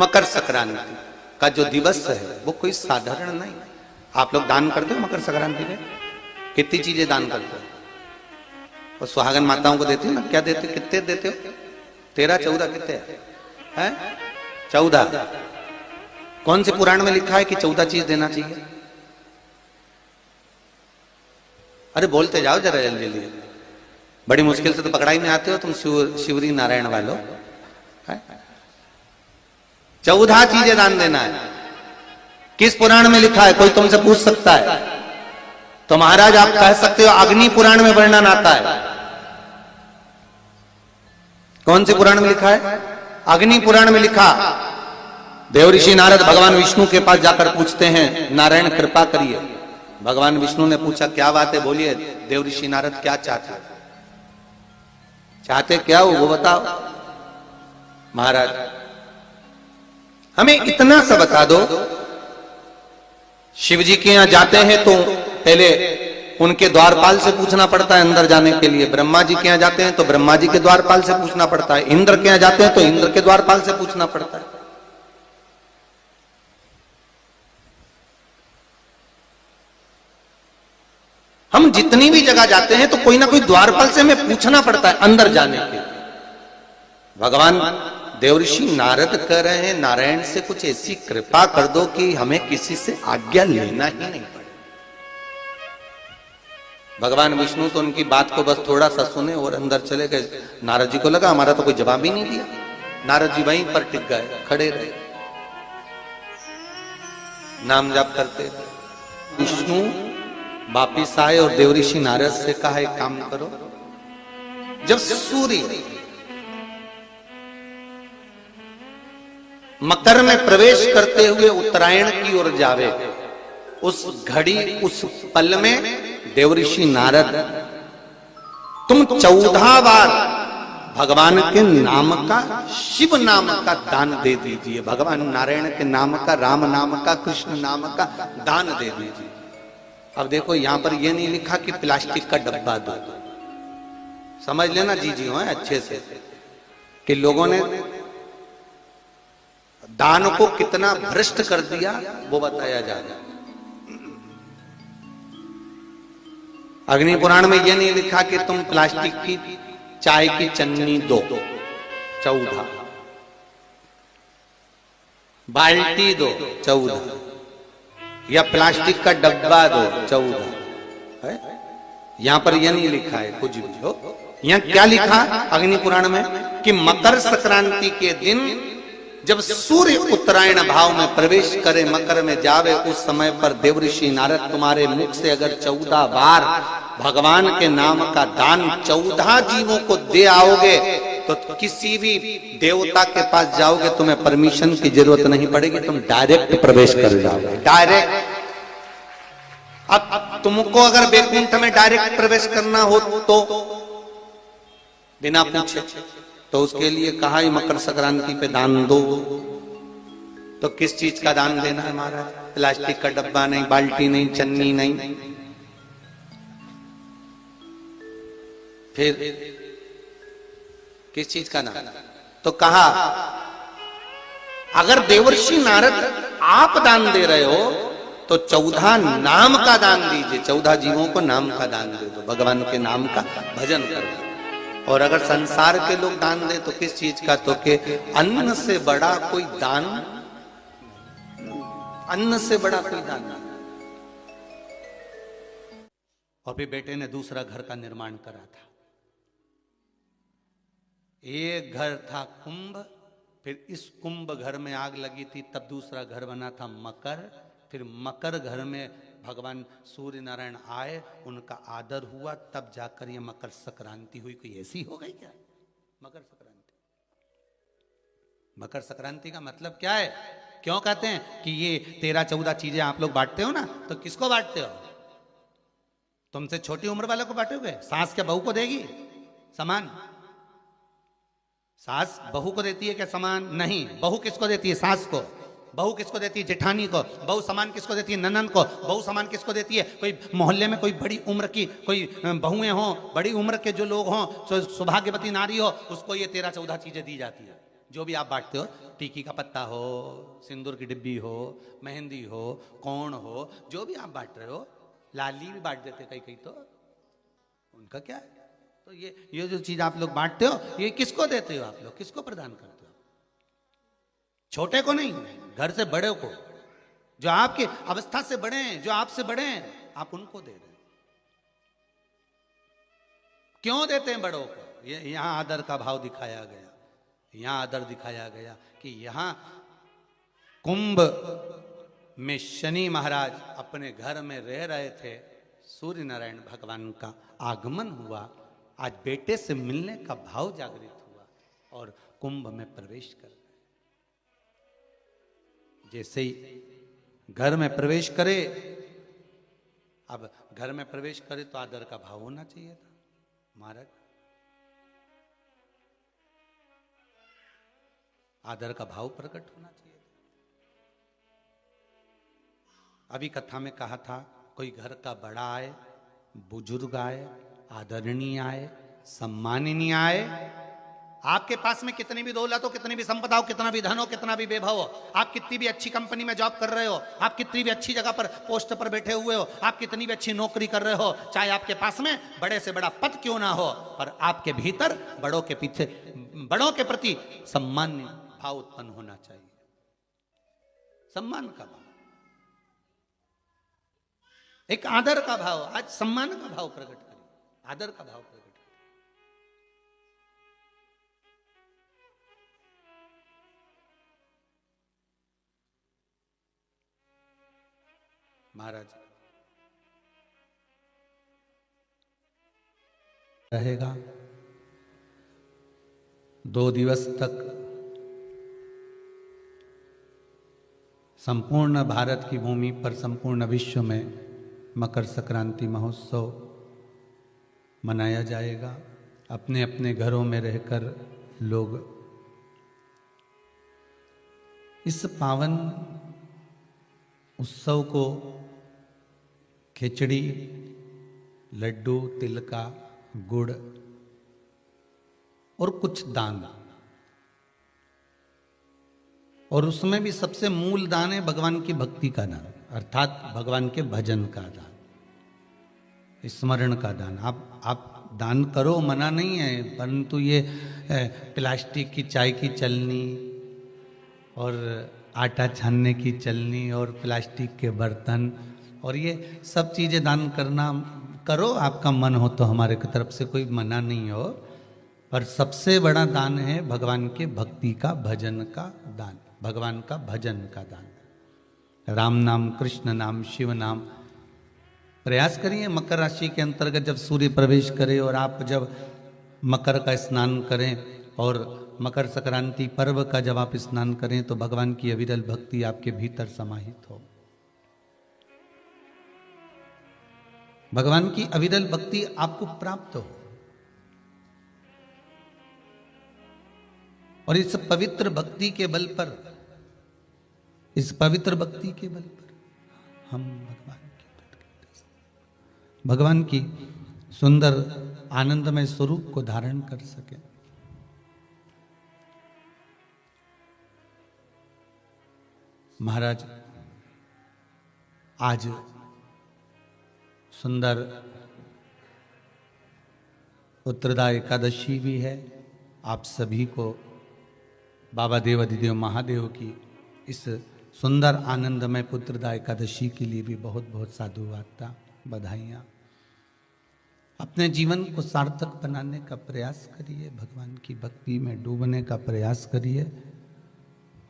मकर संक्रांति का जो दिवस है वो कोई साधारण नहीं। आप लोग दान करते हो मकर संक्रांति में? कितनी चीजें दान करते हो? और सुहागन माताओं को देते हो ना? क्या देते हो? कितने देते हो? 13, 14 कितने हैं? 14। कौन से पुराण में लिखा है कि 14 चीज देना चाहिए? अरे बोलते जाओ जरा जल्दी जल्दी, बड़ी मुश्किल से तो पकड़ाई में आते हो तुम शिवरी नारायण वालों। 14 चीजें दान देना है। किस पुराण में लिखा है? कोई तुमसे पूछ सकता है तो महाराज आप कह सकते हो अग्नि पुराण में वर्णन आता है। कौन से पुराण में लिखा है? अग्नि पुराण में लिखा। देवऋषि नारद भगवान विष्णु के पास जाकर पूछते हैं, नारायण कृपा करिए। भगवान विष्णु ने पूछा क्या बात है, बोलिए। देवऋषि नारद क्या चाहते? चाहते क्या हो वो बताओ। महाराज हमें इतना सा बता दो, शिव जी के यहां जाते हैं तो पहले उनके द्वारपाल से पूछना पड़ता है अंदर जाने के लिए। ब्रह्मा जी के यहां जाते हैं तो ब्रह्मा जी के द्वारपाल से पूछना पड़ता है। इंद्र के यहां जाते हैं तो इंद्र के द्वारपाल से पूछना पड़ता है। हम जितनी भी जगह जाते हैं तो कोई ना कोई द्वारपाल से हमें पूछना पड़ता है अंदर जाने के लिए। भगवान देवऋषि नारद कह रहे हैं नारायण से कुछ ऐसी कृपा कर दो कि हमें किसी से आज्ञा लेना ही नहीं पड़े। भगवान विष्णु तो उनकी बात को बस थोड़ा सा सुने और अंदर चले गए। नारद जी को लगा हमारा तो कोई जवाब ही नहीं दिया। नारद जी वहीं पर टिक गए, खड़े रहे, नाम जाप करते। विष्णु वापिस आए और देवऋषि नारद से कहा एक काम करो, जब सूर्य मकर में प्रवेश करते हुए उत्तरायण की ओर जावे, उस घड़ी उस पल में देवऋषि नारद तुम 14 बार भगवान के नाम का, शिव नाम का दान दे दीजिए। भगवान नारायण के नाम का, राम नाम का, कृष्ण नाम का दान दे दीजिए। अब देखो यहां पर यह नहीं लिखा कि प्लास्टिक का डब्बा दो। समझ लेना जी हो अच्छे से कि लोगों ने दान को कितना भ्रष्ट कर दिया वो बताया जाएगा। अग्नि पुराण में यह नहीं लिखा कि तुम प्लास्टिक की चाय की चन्नी दो 14, बाल्टी दो 14, या प्लास्टिक का डब्बा दो 14 है। यहां पर यह नहीं लिखा है कुछ भी हो। यहां क्या लिखा अग्नि पुराण में कि मकर संक्रांति के दिन जब सूर्य उत्तरायण भाव में प्रवेश करे, मकर में जावे, उस समय पर देवऋषि नारद तुम्हारे मुख से अगर 14 बार भगवान के नाम का दान 14 जीवों को दे आओगे तो किसी भी देवता के पास जाओगे तुम्हें परमिशन की जरूरत नहीं पड़ेगी, तुम डायरेक्ट प्रवेश कर जाओगे। डायरेक्ट। अब तुमको अगर वैकुंठ में डायरेक्ट प्रवेश करना हो तो बिना पूछे, तो उसके लिए कहा ही मकर संक्रांति पे दान दो। तो किस चीज का दान देना है महाराज? प्लास्टिक का डब्बा नहीं, बाल्टी नहीं, चन्नी नहीं, फिर किस चीज का दान? तो कहा अगर देवर्षि नारद आप दान दे रहे हो तो 14 नाम का दान दीजिए। 14 जीवों को नाम का दान दे दो, भगवान के नाम का भजन कर दो। और अगर संसार के लोग दान दे तो किस चीज का? तो के अन्न से बड़ा कोई दान, अन्न से बड़ा कोई दान। और फिर बेटे ने दूसरा घर का निर्माण करा था। एक घर था कुंभ, फिर इस कुंभ घर में आग लगी थी, तब दूसरा घर बना था मकर। फिर मकर घर में भगवान सूर्य नारायण आए, उनका आदर हुआ, तब जाकर ये मकर संक्रांति हुई। कोई ऐसी हो गई क्या मकर संक्रांति? मकर संक्रांति का मतलब क्या है? क्यों कहते हैं कि ये 13-14 चीजें आप लोग बांटते हो ना, तो किसको बांटते हो? तुमसे छोटी उम्र वाले को बांटोगे? सास क्या बहू को देगी समान? सास बहू को देती है क्या समान? नहीं। बहू किसको देती है? सास को। बहू किसको देती है? जेठानी को। बहू सामान किसको देती है? ननंद को। बहू सामान किसको देती है? कोई मोहल्ले में कोई बड़ी उम्र की कोई बहुएं हो, बड़ी उम्र के जो लोग हों, सौभाग्यवती नारी हो, उसको ये 13-14 चीजें दी जाती है। जो भी आप बांटते हो, टीकी का पत्ता हो, सिंदूर की डिब्बी हो, मेहंदी हो, कौन हो, जो भी आप बांट रहे हो, लाली भी बांट देते कई कई, तो उनका क्या है? तो ये जो चीज आप लोग बांटते हो, ये किसको देते हो आप लोग, किसको प्रदान करते हो? छोटे को नहीं, घर से बड़े को, जो आपके अवस्था से बड़े हैं, जो आपसे बड़े हैं, आप उनको दे रहे हैं। क्यों देते हैं बड़ों को? ये यहां आदर का भाव दिखाया गया, यहां आदर दिखाया गया कि यहां कुंभ में शनि महाराज अपने घर में रह रहे थे, सूर्य नारायण भगवान का आगमन हुआ, आज बेटे से मिलने का भाव जागृत हुआ और कुंभ में प्रवेश कर गए। जैसे ही घर में प्रवेश करे, अब घर में प्रवेश करे तो आदर का भाव होना चाहिए था महाराज, आदर का भाव प्रकट होना चाहिए था। अभी कथा में कहा था, कोई घर का बड़ा आए, बुजुर्ग आए, आदरणीय आए, सम्माननीय आए, आपके पास में कितनी भी दौलत हो, कितनी भी संपदा हो, कितना भी धन हो, कितना भी वैभव हो, आप कितनी भी अच्छी कंपनी में जॉब कर रहे हो, आप कितनी भी अच्छी जगह पर पोस्ट पर बैठे हुए हो, आप कितनी भी अच्छी नौकरी कर रहे हो, चाहे आपके पास में बड़े से बड़ा पद क्यों ना हो, पर आपके भीतर बड़ों के पीछे, बड़ों के प्रति सम्मान भाव उत्पन्न होना चाहिए। सम्मान का भाव, एक आदर का भाव, आज सम्मान का भाव प्रकट करें, आदर का भाव प्रकट करें। महाराज रहेगा 2 दिवस तक संपूर्ण भारत की भूमि पर, संपूर्ण विश्व में मकर संक्रांति महोत्सव मनाया जाएगा। अपने अपने घरों में रहकर लोग इस पावन उत्सव को खिचड़ी, लड्डू, तिल का, गुड़ और कुछ दान, और उसमें भी सबसे मूल दान है भगवान की भक्ति का दान, अर्थात भगवान के भजन का दान, स्मरण का दान। आप दान करो, मना नहीं है, परंतु ये प्लास्टिक की चाय की चलनी और आटा छानने की चलनी और प्लास्टिक के बर्तन और ये सब चीज़ें दान करना करो, आपका मन हो तो, हमारे की तरफ से कोई मना नहीं हो, पर सबसे बड़ा दान है भगवान के भक्ति का, भजन का दान, भगवान का भजन का दान। राम नाम, कृष्ण नाम, शिव नाम। प्रयास करिए मकर राशि के अंतर्गत जब सूर्य प्रवेश करे और आप जब मकर का स्नान करें और मकर संक्रांति पर्व का जब आप स्नान करें तो भगवान की अविरल भक्ति आपके भीतर समाहित हो, भगवान की अविरल भक्ति आपको प्राप्त हो। और इस पवित्र भक्ति के बल पर, इस पवित्र भक्ति के बल पर हम भगवान की सुंदर आनंदमय स्वरूप को धारण कर सके। महाराज आज सुंदर उत्तरदा एकादशी भी है। आप सभी को बाबा देव अधिदेव महादेव की इस सुंदर आनंदमय पुत्रदा एकादशी के लिए भी बहुत बहुत साधुवाद, बधाइयाँ। अपने जीवन को सार्थक बनाने का प्रयास करिए, भगवान की भक्ति में डूबने का प्रयास करिए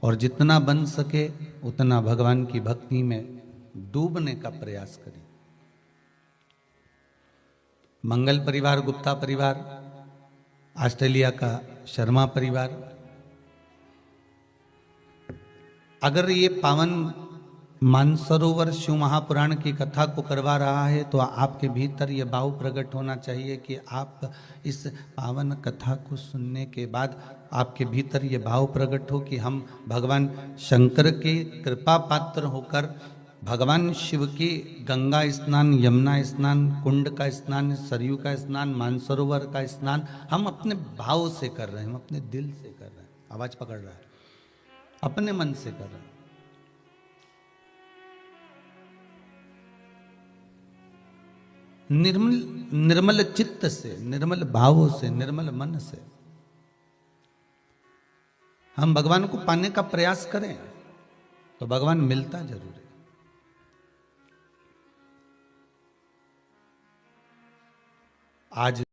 और जितना बन सके उतना भगवान की भक्ति में डूबने का प्रयास करिए। मंगल परिवार, गुप्ता परिवार, ऑस्ट्रेलिया का शर्मा परिवार, अगर ये पावन मानसरोवर शिव महापुराण की कथा को करवा रहा है तो आपके भीतर ये भाव प्रकट होना चाहिए कि आप इस पावन कथा को सुनने के बाद आपके भीतर ये भाव प्रकट हो कि हम भगवान शंकर के कृपा पात्र होकर भगवान शिव की गंगा स्नान, यमुना स्नान, कुंड का स्नान, सरयू का स्नान, मानसरोवर का स्नान हम अपने भाव से कर रहे हैं, हम अपने दिल से कर रहे हैं। आवाज पकड़ रहा है, अपने मन से कर रहा है। निर्मल निर्मल चित्त से, निर्मल भावों से, निर्मल मन से हम भगवान को पाने का प्रयास करें तो भगवान मिलता जरूर है। आज